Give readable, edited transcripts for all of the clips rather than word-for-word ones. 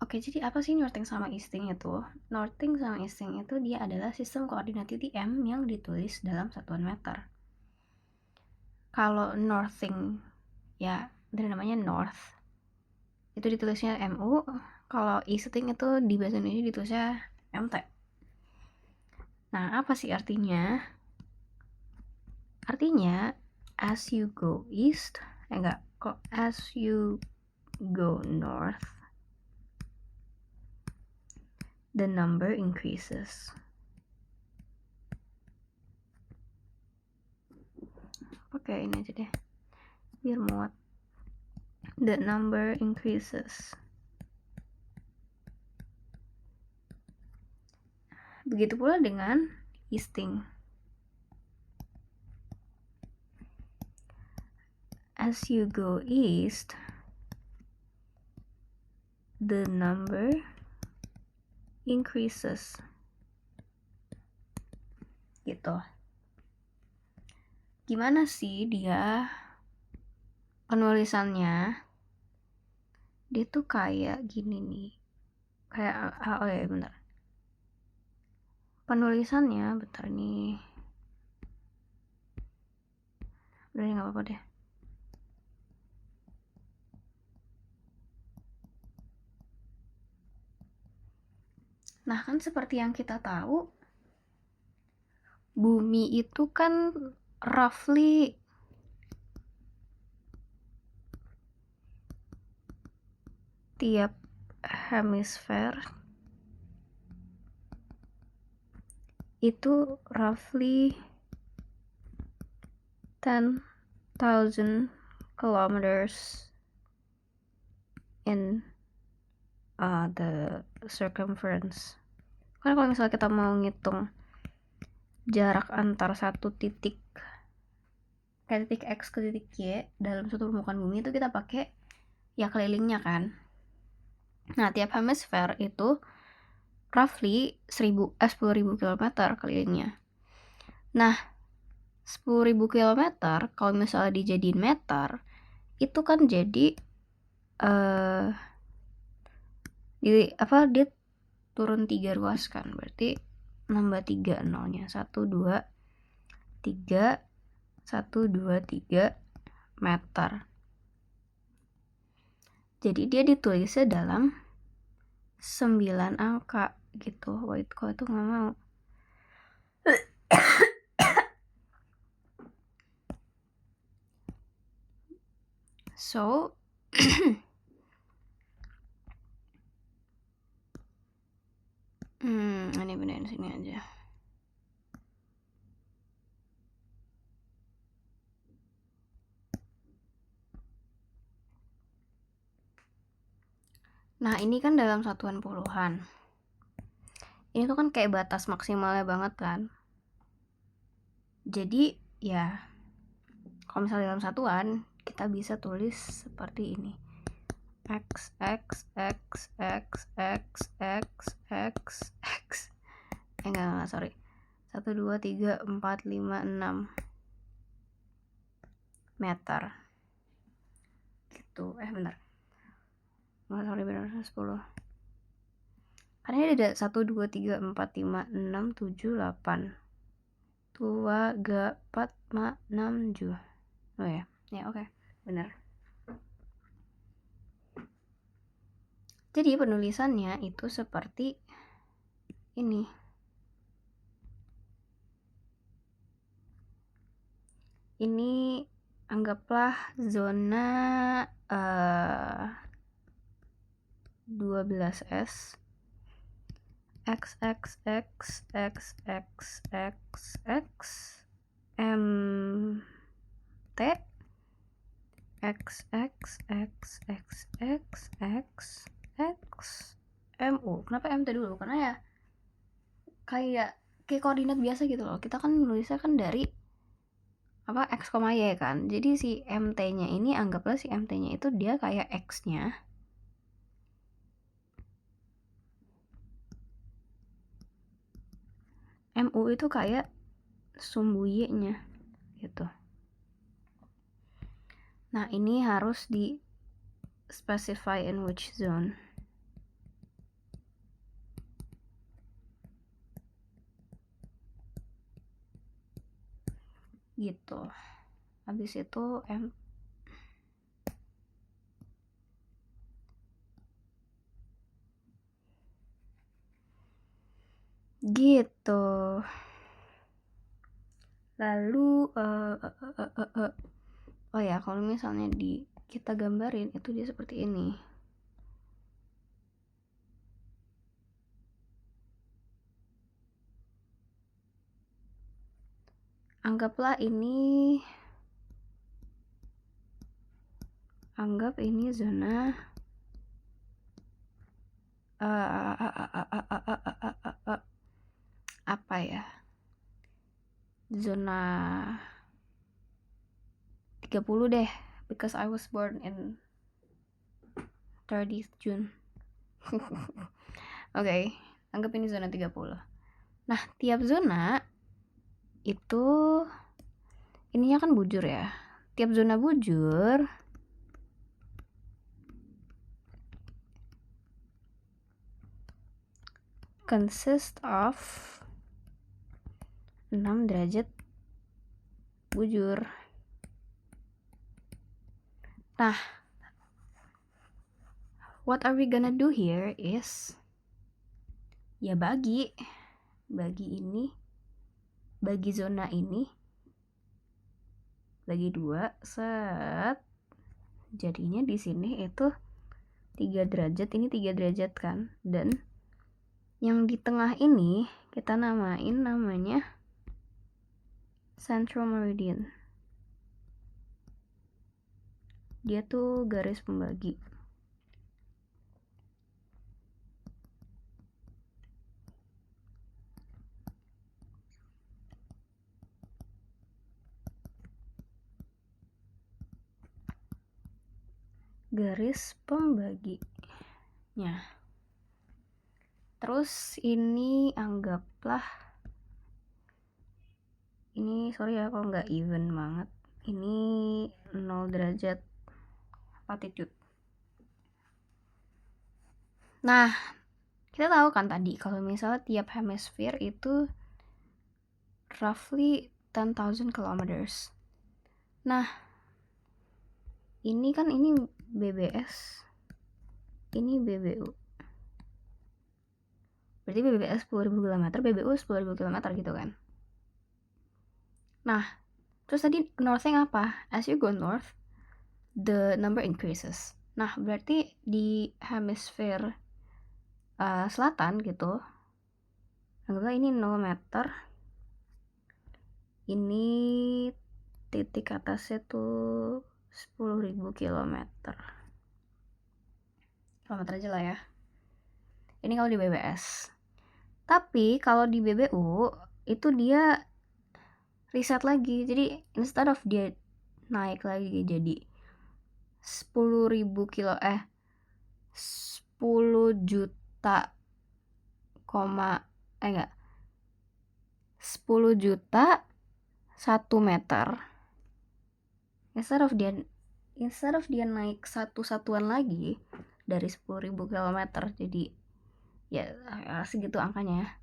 Oke, jadi apa sih northing sama easting itu? Northing sama easting itu dia adalah sistem koordinat titik M yang ditulis dalam satuan meter. Kalau northing, ya dari namanya north, itu ditulisnya MU. Kalau easting itu di bahasa Indonesia ditulisnya MT. Nah, apa sih artinya? Artinya, as you go east, kok as you go north, the number increases. Oke, ini aja deh, biar muat. The number increases. Begitu pula dengan easting. As you go east, the number increases. Gitu. Gimana sih dia penulisannya? Dia tuh kayak gini nih. Kayak oh ya bentar. Penulisannya bentar nih. Udah nggak apa-apa deh. Nah, kan seperti yang kita tahu, bumi itu kan roughly tiap hemisfer itu roughly 10,000 kilometers in the circumference. Kan kalau misalnya kita mau ngitung jarak antar satu titik kayak titik X ke titik Y dalam suatu permukaan bumi itu kita pakai ya kelilingnya kan. Nah, tiap hemisfer itu roughly 10.000 km kelilingnya. Nah, 10.000 km kalau misalnya dijadiin meter itu kan jadi dia turun 3 ruas kan, berarti nambah 3 nolnya, 1, 2, 3, 1, 2, 3 meter. Jadi dia ditulisnya dalam 9 angka gitu. Wait, kok itu nggak mau. So ini benerin sini aja. Nah, ini kan dalam satuan puluhan. Ini tuh kan kayak batas maksimalnya banget kan. Jadi ya kalau misalnya dalam satuan kita bisa tulis seperti ini. X X X X X X X X enggak sorry 1, 2, 3, 4, 5, 6 meter gitu. Bentar nggak sorry benar 10 karena ini ada 1, 2, 3, 4, 5, 6, 7, 8 2, 3, 4, 5, 6, 7 oh ya oke benar. Jadi penulisannya itu seperti ini. Ini anggaplah zona 12S X X X X X X X M T X X X X X X X M U. Kenapa MT dulu? Karena ya kayak koordinat biasa gitu loh. Kita kan nulisnya kan dari X, Y kan. Jadi si MT-nya ini anggaplah si MT-nya itu dia kayak X-nya. MU itu kayak sumbu Y-nya gitu. Nah, ini harus di specify in which zone. gitu. Habis itu gitu. Lalu oh ya, kalau misalnya kita gambarin itu dia seperti ini. Anggap ini zona apa ya, zona 30 deh, because I was born in 30th June. Oke, anggap ini zona 30. Nah, tiap zona itu ininya kan bujur ya. Tiap zona bujur consist of 6 derajat bujur. Nah, what are we gonna do here is ya bagi zona ini bagi 2 set, jadinya di sini itu 3 derajat, ini 3 derajat kan, dan yang di tengah ini kita namanya central meridian. Dia tuh garis pembagi. Garis pembaginya. Terus ini anggaplah ini, sorry ya kalau nggak even banget, ini 0 derajat latitude. Nah, kita tahu kan tadi kalau misalnya tiap hemisfer itu roughly 10,000 kilometers. Nah, ini kan ini BBS, ini BBU. Berarti BBS 10.000 km, BBU 10.000 km gitu kan. Nah, terus tadi northnya apa? As you go north, the number increases. Nah, berarti di hemisfer selatan gitu, anggaplah ini 0 meter, ini titik atasnya tuh 10.000 kilometer aja lah ya. Ini kalau di BBS. Tapi kalau di BBU itu dia riset lagi, jadi instead of dia naik lagi jadi 10 juta 10 juta 1 meter, instead of dia naik satu satuan lagi dari 10.000 kilometer, jadi ya segitu angkanya,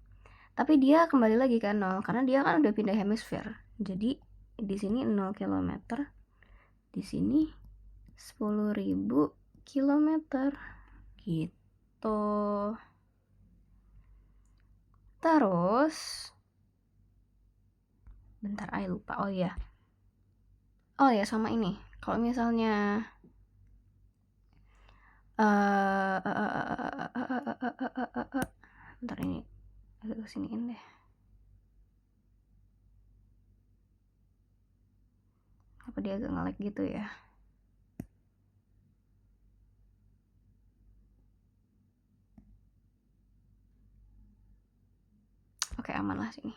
tapi dia kembali lagi ke 0 karena dia kan udah pindah hemisfer. Jadi di sini 0 kilometer, di sini 10.000 kilometer gitu. Terus bentar, lupa. Oh ya sama ini, kalau misalnya bentar, ini agak kesiniin deh. Apa dia agak nge-lag gitu ya? Oke, aman lah sini.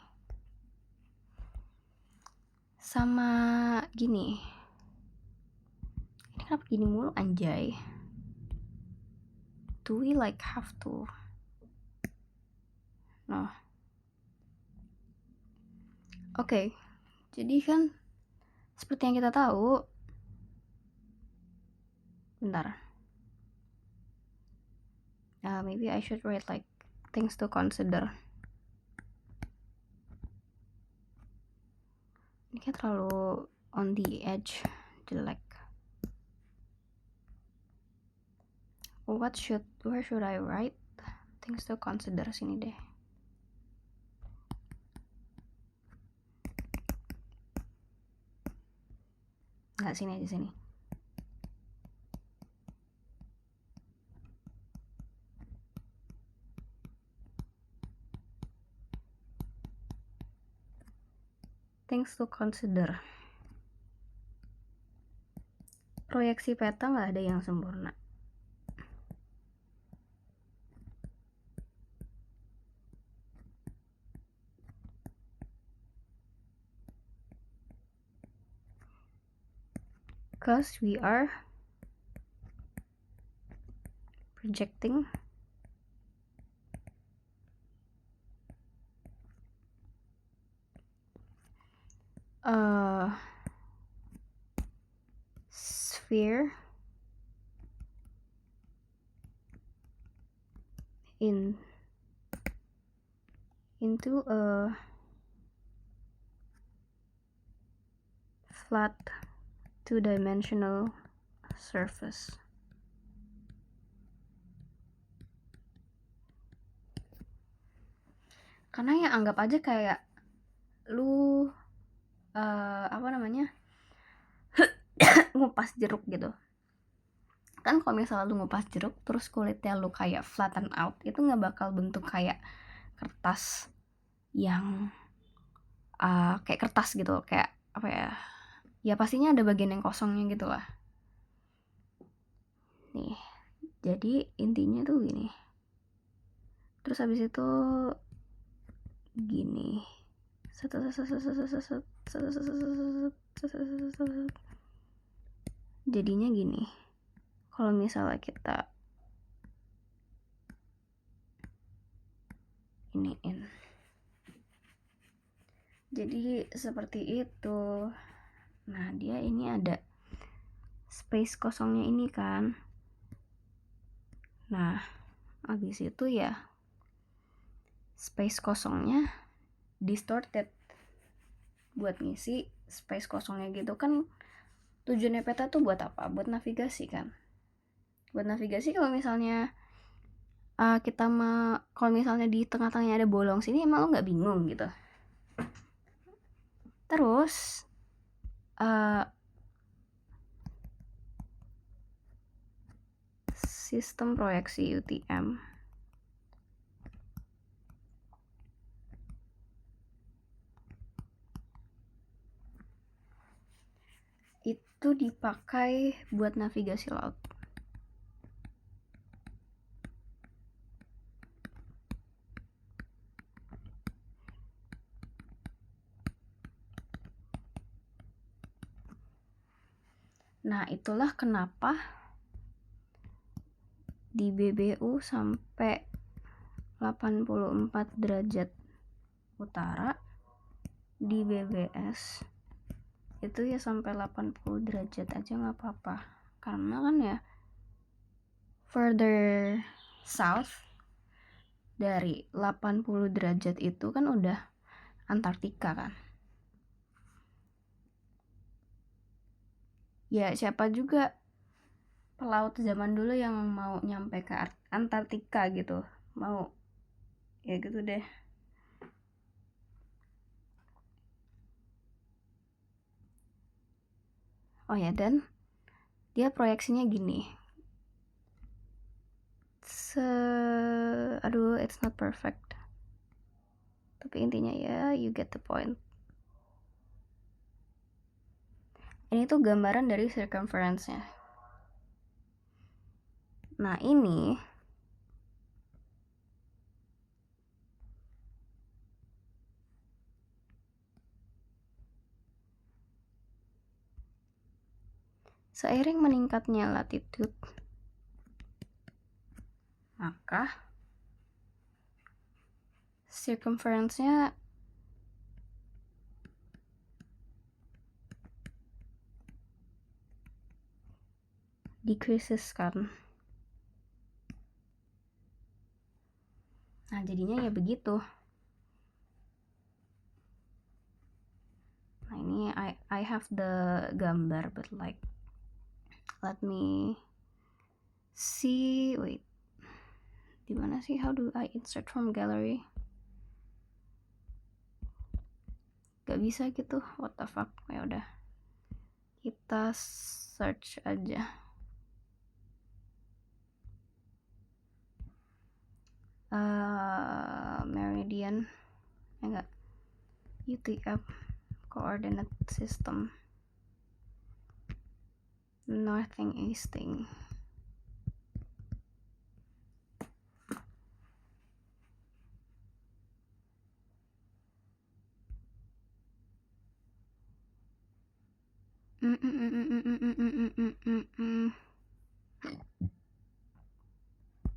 Sama gini. Ini kenapa gini mulu anjay? Do we have to? No. Oke. Jadi kan seperti yang kita tahu, bentar. Maybe I should write things to consider. Ini kayak terlalu on the edge, jelek. Where should I write? Things to consider, sini deh. Nggak, sini aja, sini. Things to consider. Proyeksi peta nggak ada yang sempurna. Because we are projecting a sphere into a flat two-dimensional surface. Karena ya anggap aja kayak lu ngupas jeruk gitu. Kan kalau misalnya lu ngupas jeruk terus kulitnya lu kayak flatten out, itu nggak bakal bentuk kayak kertas yang kayak kertas gitu, kayak apa ya? Ya pastinya ada bagian yang kosongnya gitu lah. Nih, jadi intinya tuh gini. Terus habis itu gini. Jadinya gini. Kalau misalnya kita iniin. Jadi seperti itu. Nah, dia ini ada space kosongnya ini kan. Nah, habis itu ya space kosongnya distorted buat ngisi space kosongnya gitu kan. Tujuannya peta tuh buat apa? Buat navigasi kan. Buat navigasi kalau misalnya kalau misalnya di tengah-tengahnya ada bolong sini, emang lo nggak bingung gitu. Terus sistem proyeksi UTM itu dipakai buat navigasi laut. Nah, itulah kenapa di BBU sampai 84 derajat utara, di BBS itu ya sampai 80 derajat aja nggak apa-apa, karena kan ya further south dari 80 derajat itu kan udah Antartika kan. Ya siapa juga pelaut zaman dulu yang mau nyampe ke Antartika gitu, mau ya gitu deh. Oh ya, dan dia proyeksinya gini. Aduh, it's not perfect. Tapi intinya ya, you get the point. Ini tuh gambaran dari circumference-nya. Nah, ini seiring meningkatnya latitude, maka circumference-nya decreases kan. Nah, jadinya ya begitu. Nah ini I have the gambar, but like let me see. Wait, dimana sih? How do I insert from gallery? Gak bisa gitu, what the fuck. Ya udah, kita search aja. Meridian, enggak, UTF coordinate system, northing easting.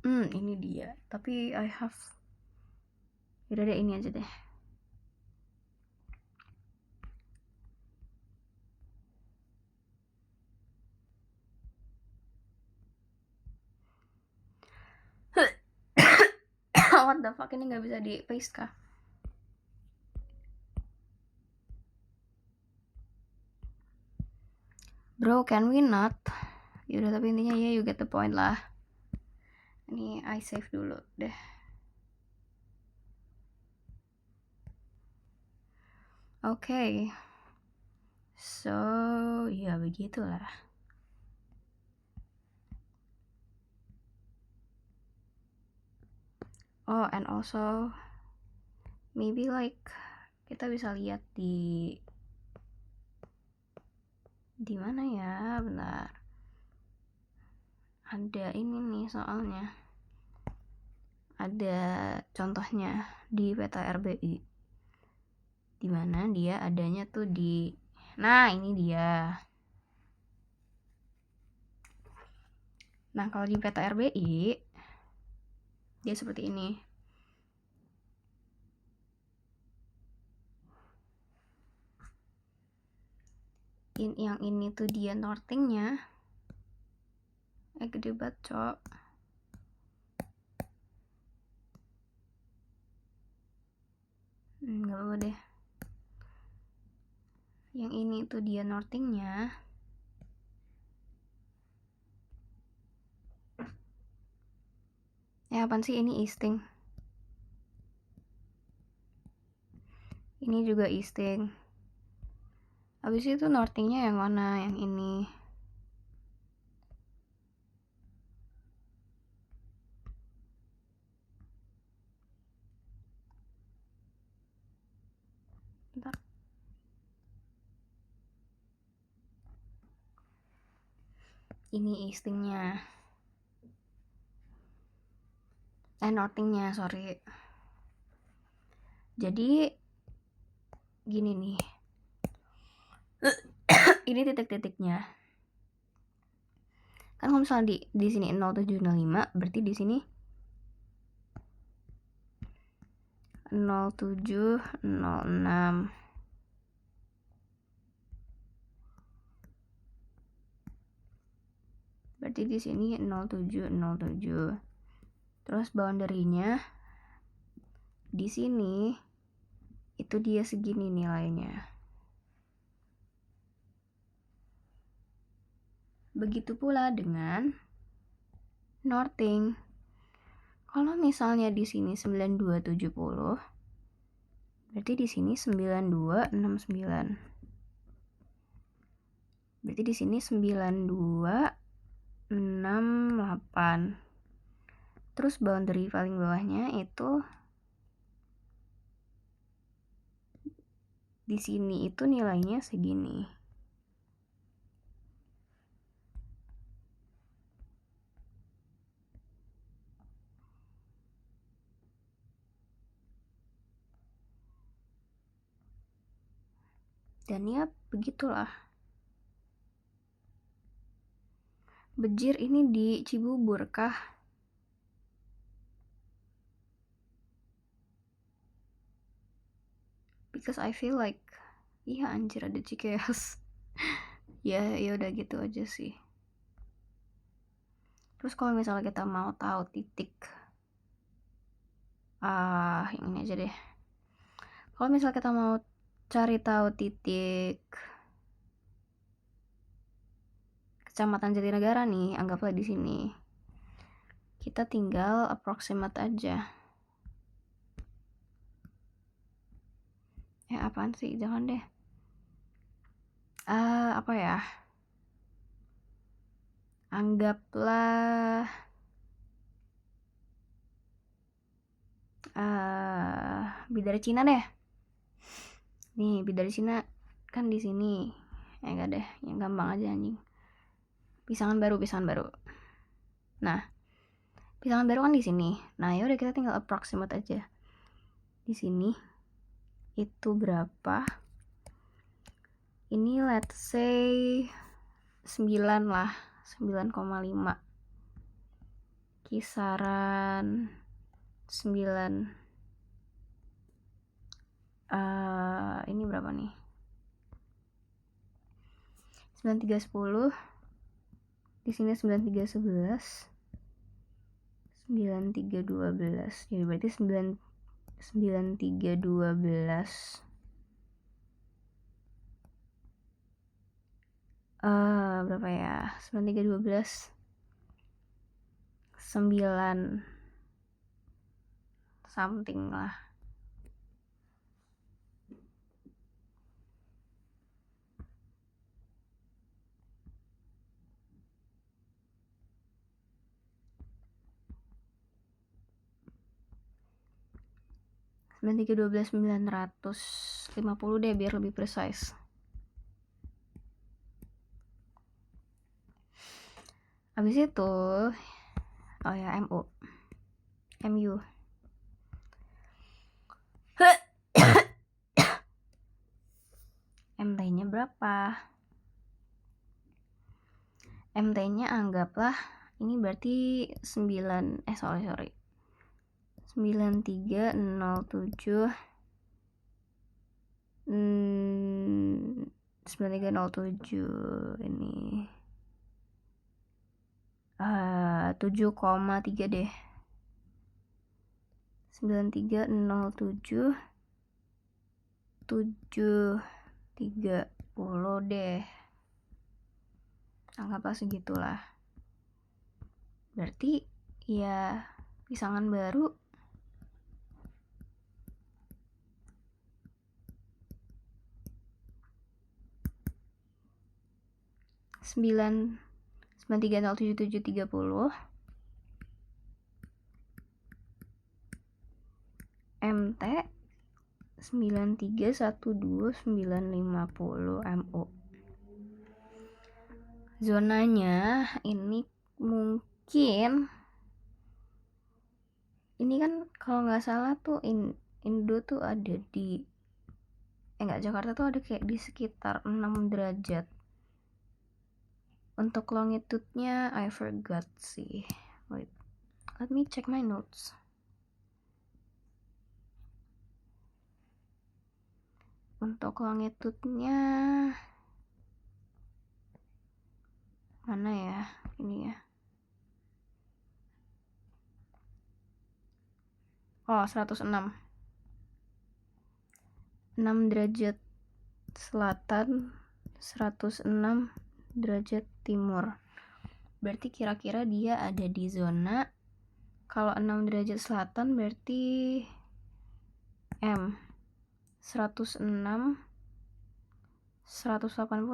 Ini dia, tapi I have, udah deh, ini aja deh. What the fuck, ini nggak bisa di paste kah? Bro, can we not? Yaudah, tapi intinya ya, you get the point lah. Ini I save dulu deh. Okay, so ya begitulah. Oh, and also maybe like kita bisa lihat di mana ya, bentar. Ada ini nih soalnya. Ada contohnya di peta RBI. Di mana dia adanya tuh di, nah ini dia. Nah, kalau di peta RBI dia seperti ini. Yang ini tuh dia northingnya. Gede banget, cok. Gak apa-apa deh. Yang ini tuh dia northingnya. Apaan sih, ini easting. Ini juga easting. Habis itu northingnya yang mana? Yang ini. Bentar. Ini eastingnya. Northingnya, sorry. Jadi gini nih. Ini titik-titiknya. Kan kalau misalnya di sini 0705, berarti di sini 0706. Berarti di sini 0707. Terus boundary-nya di sini itu dia segini nilainya. Begitu pula dengan northing. Kalau misalnya di sini 9270, berarti di sini 9269. Berarti di sini 9268. Terus boundary paling bawahnya itu di sini itu nilainya segini. Dan ya begitulah. Bejir ini di Cibubur kah? Because I feel like, iya anjir ada Cikeas. ya udah gitu aja sih. Terus kalau misalnya kita mau tahu titik, yang ini aja deh. Kalau misalnya kita mau cari tahu titik Kecamatan Jatinegara nih, anggaplah di sini. Kita tinggal approximate aja. Apaan sih? Jangan deh. Apa ya? Anggaplah Bidara Cina deh. Nih, Bidara Cina kan di sini. Enggak deh, yang gampang aja anjing. Pisangan baru. Nah, Pisangan baru kan di sini. Nah, ya udah kita tinggal approximate aja. Di sini itu berapa? Ini let's say 9 lah, 9,5. Kisaran 9. Ini berapa nih? 9310. Di sini 9311. 9312. Jadi berarti 9312. Berapa ya? 9312. 9 something lah. Dan 950 deh biar lebih precise. Habis itu MU MT-nya berapa? MT-nya anggaplah ini berarti 9307 9307 ini 7,3 deh. 9307 730 deh. Anggaplah segitulah. Berarti ya Pisangan Baru sembilan 9307 MT 9312950 MO. Zonanya ini mungkin ini kan kalau nggak salah tuh Indo tuh ada di Jakarta tuh ada kayak di sekitar 6 derajat. Untuk longitude-nya I forgot sih. Wait, let me check my notes. Untuk longitude-nya mana ya? Ini ya. 106. 6 derajat selatan, 106 derajat timur. Berarti kira-kira dia ada di zona, kalau 6 derajat selatan berarti M 106 180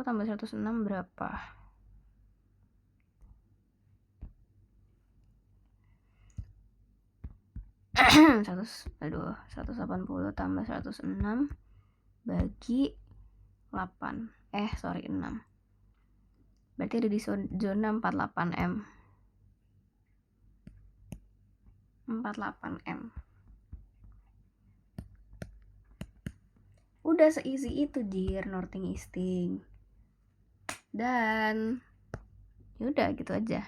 tambah 106 berapa? Aduh, 180 tambah 106 bagi 8. 6. Berarti ada di zona 48M. 48M. Udah se-easy itu dear, northing easting. Dan yaudah gitu aja.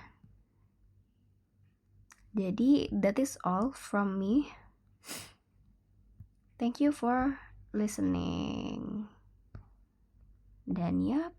Jadi that is all from me. Thank you for listening. Dan ya,